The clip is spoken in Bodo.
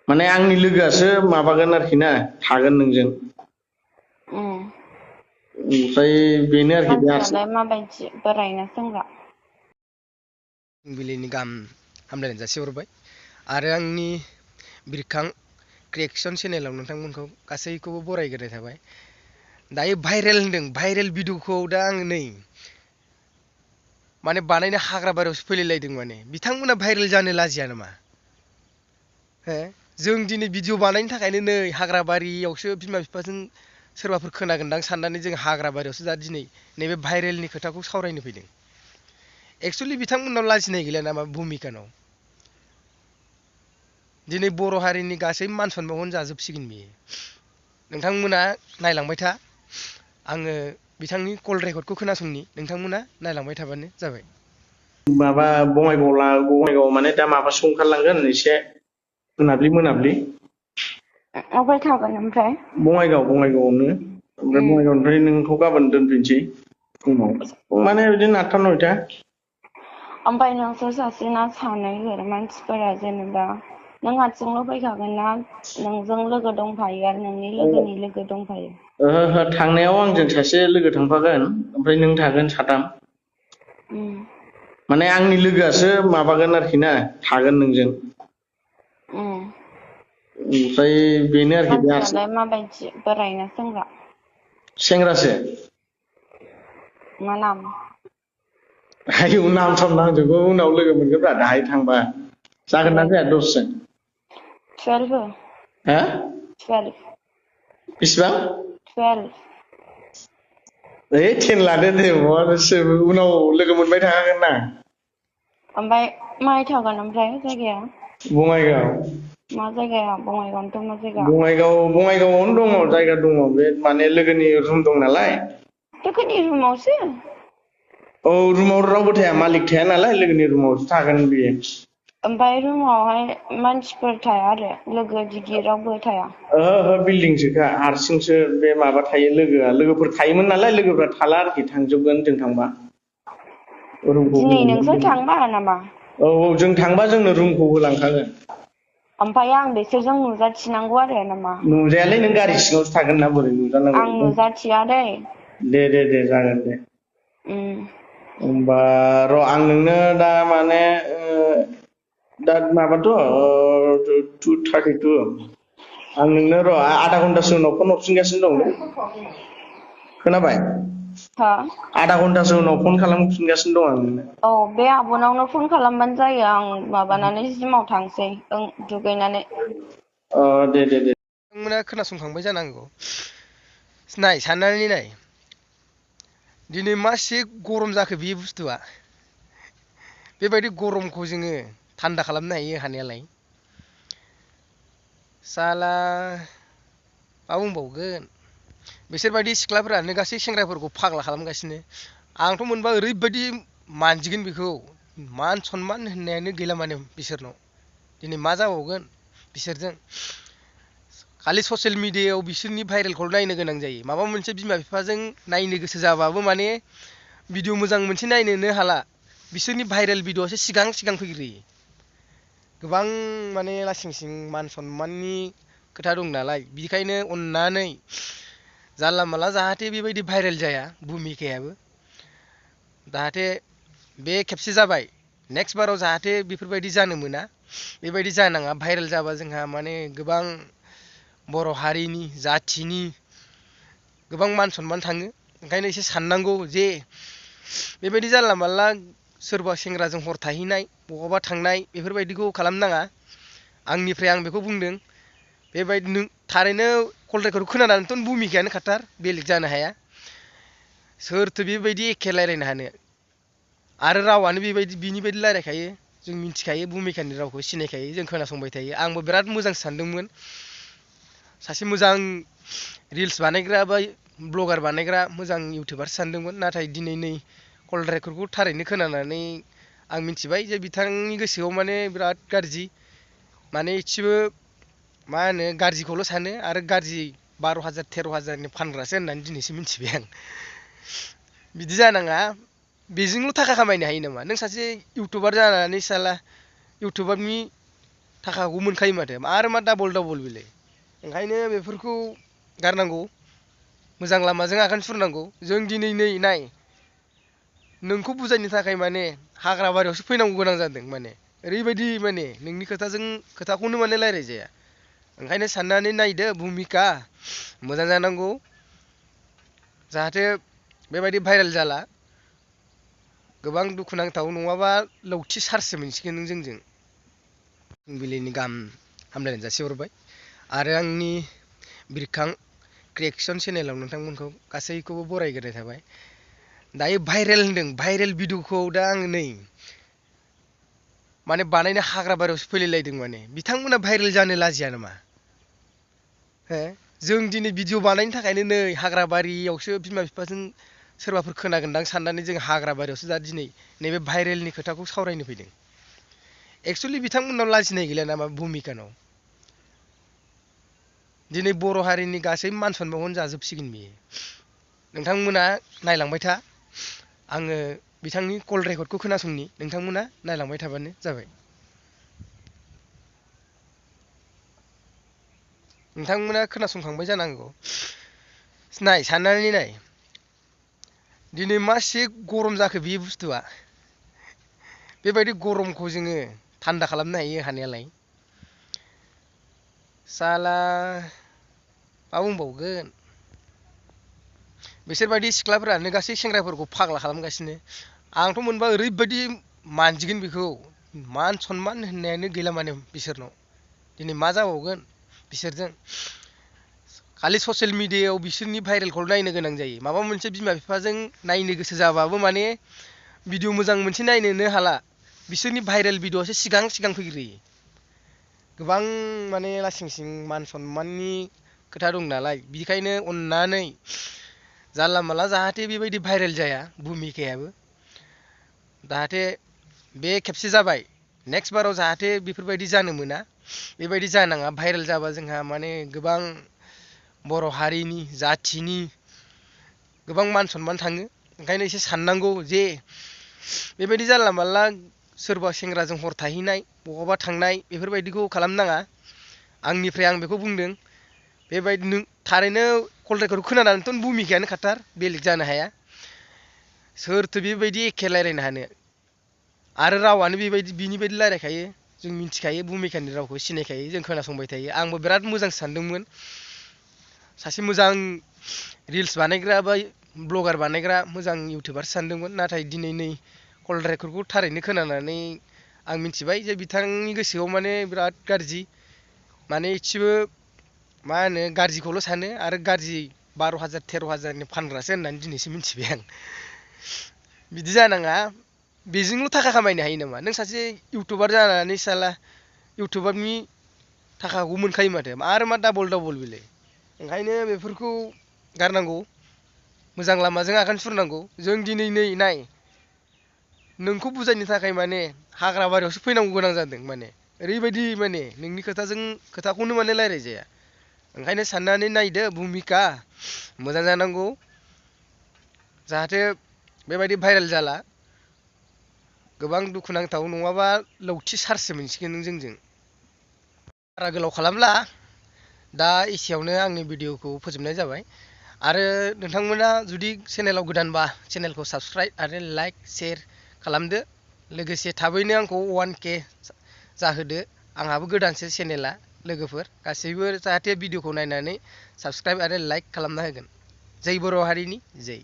माने आंनि लोगोआसो माबागोन आरोखि ना थागोन नोंजों ओमफ्राय बेनो आरोखि बे मानसियालाय माबायदि बोरायना सेंग्रा फुंबिलिनि गाहाम हामलायनाय जासिहरबाय आरो आंनि बिरखां क्रिएक्सन चेनेलाव नोंथांमोनखौ गासैखौबो बरायग्रोनाय थाबाय। दायो भाइरेल होनदों, भाइरेल भिडिअखौ दा आङो नै माने बानायनो हाग्रा बारियावसो फैलायलायदों। माने बिथांमोना भाइरेल जानो लाजिया नामा? हो, जों दिनै भिडिअ बानायनो थाखायनो नै हाग्रा बारियावसो बिमा बिफाजों सोरबाफोर खोनागोनदां साननानै जों हाग्रा बारियावसो दा दिनै नैबे भाइरेलनि खोथाखौ सावरायनो फैदों। एक्सुवेलि बिथांमोननाव लाजिनाय गैला नामा भुमिकानाव? दिनै बर' हारिनि गासै मान सनमानखौनो जाजोबसिगोन बियो। नोंथांमोना नायलांबाय था, आङो बिथांनि कल रेकर्डखौ खोनासंनि, नोंथांमोना नायलांबाय थाबानो जाबाय। माबा बङाइगाव माने दा माबासो ओंखारलांगोन एसे मोनाब्लि अबाय थागोन ओमफ्राय? बङाइगावआवनो ओमफ्राय बङाइगावनिफ्राय नोंखौ गाबोन दोनफैनोसै फुङाव माने बिदिनो 8टा 9टा। ओमफ्राय नोंसोर सासेना सानैफोर मानसिफोरा जेनेबा नों हारसिंल' फैखागोन ना नोंजों लोगो दंफायो आरो नोंनि लोगोनि लोगो दंफायो? ओहो थांनायाव आंजों सासे लोगो थांफागोन ओमफ्राय नों थागोन साथाम। माने आंनि लोगोआसो माबागोन आरोखि ना थागोन नोंजों ओमफ्राय बेनो आरोखि बे मानसियालाय माबायदि बोरायना सेंग्रा? सेंग्रासो। मा नाम? आयौ नाम साम नांजोबगौ, उनाव लोगो मोनगोनब्रा दाहाय थांबा। जागोन ना जाया दसजन? 12 हा 12 बेसेबां? 12 10 लादो दे, उनाव लोगो मोनबाय थाखागोन ना। ओमफ्राय माहाय थागोन ओमफ्राय जायगाया? बङाइगाव। मा जायगाया? बङाइगावनोथ' मा जायगा? बङाइगावआवनो दङ, जायगा दङ, बे माने लोगोनि रुम दं नालाय। लोगोनि रुमावसो? औ, रुमाव रावबो थाया, मालिक थाया नालाय लोगोनि रुमावसो थागोन बियो। ओमफ्राय रुमावहाय मानसिफोर थाया आरो लोगो दिगि रावबो थाया? ओहो बिल्डिंसोखा, हारसिंसो बे माबा थायो लोगोफोर थायोमोन नालाय, लोगोफ्रा थाला आरोखि, थांजोबगोन जों थांबा। दिनै नोंसोर थांबा नामा? औ जों थांबा जोंनो रुमखौ होलांखागोन। ओमफ्राय आं बिसोरजों नुजाथिनांगौ आरो नामा? नुजायालै, नों गारि सिङावसो थागोन ना, बोरै नुजानांगौ? आं नुजाथिया दै। दे जागोन दे। होमबा र' आं नोंनो दा माने दा माबाथ' 2:32, आं नोंनो र' आधा घन्टासो उनाव फन हरफिनगासिनो दं दे। खोनाबाय? हा? आधा घन्टासो उनाव फन खालामफिनगासिनो दं आं नोंनो। औ, बे आब'नावनो फन खालामबानो जायो, आं माबानानै जिमाव थांसै दुगैनानै। दे। नोंथांमोना खोनासंखांबाय जानांगौ। नाय, साननानै नाय, दिनै मासे गरम जाखो बे बुस्थुआ। बेबायदि गरमखौ जोङो थान्दा खालामनो हायो हानायालाय। साला मा बुंबावगोन, बिसोरबायदि सिख्लाफोरानो गासै सेंग्राफोरखौ फाग्ला खालामगासिनो। आंथ' मोनबा ओरैबायदि मानजिगोन बेखौ, मान सनमान होननायानो गैला माने बिसोरनाव। दिनै मा जाबावगोन बिसोरजों? खालि ससियेल मिडियायाव बिसोरनि भाइरेलखौ नायनो गोनां जायो। माबा मोनसे बिमा बिफाजों नायनो गोसो जाबाबो माने भिडिअ मोजां मोनसे नायनोनो हाला, बिसोरनि भाइरेल भिडिअआसो सिगां फैग्रोयो। गोबां माने लासिं सिं मान सनमाननि खोथा दं नालाय, बिखायनो अननानै जानला मानला जाहाथे बेबायदि भाइरेल जाया भुमिकायाबो, जाहाथे बे खेबसे जाबाय, नेक्स्ट बाराव जाहाथे बेफोरबायदि जानो मोना, बेबायदि जानाङा। भाइरेल जाबा जोंहा माने गोबां बर' हारिनि जाथिनि गोबां मान सनमान थाङो। ओंखायनो एसे साननांगौ जे बेबायदि जानला मानला सोरबा सेंग्राजों हर थाहैनाय, बहाबा थांनाय, बेफोरबायदिखौ खालामनो नाङा। आंनिफ्राय आं बेखौ बुंदों। बेबायदिनो थारैनो कल रेकर्डखौ खोनानानैथ' भुमिकायानो खाथार, बेलेग जानो हाया। सोरथो बेबायदि एखे रायज्लायनो हानो? आरो रावानो बिनि बायदि रायज्लायखायो, जों मिथिखायो, भुमिकानि रावखौ सिनायखायो, जों खोनासंबाय थायो। आंबो बिराद मोजां सानदोंमोन, सासे मोजां रिल्स बानायग्रा बा ब्लगार बानायग्रा मोजां इउटुबारसो सानदोंमोन। नाथाय दिनै नै कल रेकर्डखौ थारैनो खोनानानै आं मिथिबाय जे बिथांनि गोसोआव माने बिराद गाज्रि, माने एसेबो मा होनो गाज्रिखौल' सानो, आरो गाज्रि 12,000 13,000नि फानग्रासो होननानै दिनैसो मिथिबाय आं। बिदि जानाङा। बेजोंल' थाखा खामायनो हायो नामा? नों सासे इउटुबार जानानै साला इउटुबारनि थाखाखौ मोनखायो माथो आरो मा डाबल डाबल बेलाय ओंखायनो बेफोरखौ गारनांगौ मोजां लामाजों आगान सुरनांगौ जों दिनै नै नाय नोंखौ बुजायनो थाखाय माने हाग्रा बारियावसो फैनांगौ गोनां जादों माने ओरैबायदि माने नोंनि खोथाखौनो माने रायज्लायजाया ओंखायनो साननानै नायदो भुमिका मोजां जानांगौ जाहाथे बेबायदि भाइरेल जाला गोबां दुखुनांथाव नङाबा लौथि सार्ससो मोनसिगोन नों जोंजों फुंबिलिनि गाहाम हामलायनाय जासिहरबाय आरो आंनि बिरखां क्रिएक्सन चेनेलाव नोंथांमोनखौ गासैखौबो बरायग्रोनाय थाबाय दायो भाइरेल होनदों भाइरेल भिडिअखौ दा आं नै माने बानायनो हाग्रा बारियावसो फैलायलायदों माने बिथांमोना भाइरेल जानो लाजिया नामा हो जों दिनै भिडिअ बानायनो थाखायनो नै हाग्रा बारियावसो बिमा बिफाजों सोरबाफोर खोनागोनदां साननानै जों हाग्रा बारियावसो दा दिनै नैबे भाइरेलनि खोथाखौ सावरायनो फैदों एक्सुवेलि बिथांमोननाव लाजिनाय गैला नामा भुमिकानाव दिनै बर' हारिनि गासै मान सनमानखौनो जाजोबसिगोन बियो नोंथांमोना नायलांबाय था आङो बिथांनि कल रेकर्डखौ खोनासंनि नोंथांमोना नायलांबाय थाबानो जाबाय नोंथांमोना खोनासंखांबाय जानांगौ नाय साननानै नाय दिनै मासे गरम जाखो बे बुस्थुआ बेबायदि गरमखौ जोङो थान्दा खालामनो हायो हानायालाय साला मा बुंबावगोन बिसोरबायदि सिख्लाफोरानो गासै सेंग्राफोरखौ फाग्ला खालामगासिनो आंथ' मोनबा ओरैबायदि मानजिगोन बेखौ मान सनमान होननायानो गैला माने बिसोरनाव दिनै मा जाबावगोन बिसोरजों खालि ससियेल मिडियायाव बिसोरनि भाइरेलखौ नायनो गोनां जायो माबा मोनसे बिमा बिफाजों नायनो गोसो जाबाबो माने भिडिअ मोजां मोनसे नायनोनो हाला बिसोरनि भाइरेल भिडिअआसो सिगां फैग्रोयो गोबां माने लासिं सिं मान सनमाननि खोथा दं नालाय बिखायनो अननानै जानला मानला जाहाथे बेबायदि भाइरेल जाया भुमिकायाबो जाहाथे बे खेबसे जाबाय नेक्स्ट बाराव जाहाथे बेफोरबायदि जानो मोना बेबायदि जानाङा भाइरेल जाबा जोंहा माने गोबां बर' हारिनि जाथिनि गोबां मान सनमान थाङो ओंखायनो एसे साननांगौ जे बेबायदि जानला मानला सोरबा सेंग्राजों हर थाहैनाय बहाबा थांनाय बेफोरबायदिखौ खालामनाङा आंनिफ्राय आं बेखौ बुंदों बेबायदि नों थारैनो कल रेकर्डखौ खोनानानैथ' भुमिकायानो खाथार बेलेग जानो हाया सोरथो बेबायदि एखे रायज्लायनो हानो आरो रावानो बेबायदि बिनि बायदि रायज्लायखायो जों मिथिखायो भुमिकानि रावखौ सिनायखायो जों खोनासंबाय थायो आंबो बिराद मोजां सानदोंमोन सासे मोजां रिल्स बानायग्रा बा ब्लगार बानायग्रा मोजां इउटुबार सानदोंमोन नाथाय दिनै नै कल रेकर्डखौ थारैनो खोनानानै आं मिथिबाय जे बिथांनि गोसोआव माने बिराद गाज्रि माने एसेबो मा होनो गाज्रिखौल' सानो आरो गाज्रि 12,000 13,000नि फानग्रासो होननानै दिनैसो मिथिबाय आं बिदि जानाङा बेजोंल' थाखा खामायनो हायो नामा नों सासे इउटुबार जानानै साला इउटुबारनि थाखाखौ मोनखायो माथो आरो मा डाबल डाबल बेलाय ओंखायनो बेफोरखौ गारनांगौ मोजां लामाजों आगान सुरनांगौ जों दिनै नै नाय नोंखौ बुजायनो थाखाय माने हाग्रा बारियावसो फैनांगौ गोनां जादों माने ओरैबायदि माने नोंनि खोथाखौनो माने रायज्लायजाया ओंखायनो साननानै नायदो भुमिका मोजां जानांगौ जाहाथे बेबायदि भाइरेल जाला गोबां दुखुनांथाव नङाबा लौथि सार्ससो मोनसिगोन नों जोंजों बारा गोलाव खालामला दा एसेयावनो आंनि भिडिअखौ फोजोबनाय जाबाय आरो नोंथांमोना जुदि चेनेलाव गोदानबा चेनेलखौ साबस्क्राइब आरो लाइक शेयार खालामदो लोगोसे थाबैनो आंखौ 1K जाहोदो आंहाबो गोदानसो चेनेला लोगोफोर गासैबो जाहाथे भिडिअखौ नायनानै साबस्क्राइब आरो लाइक खालामना होगोन जै बर' हारिनि जै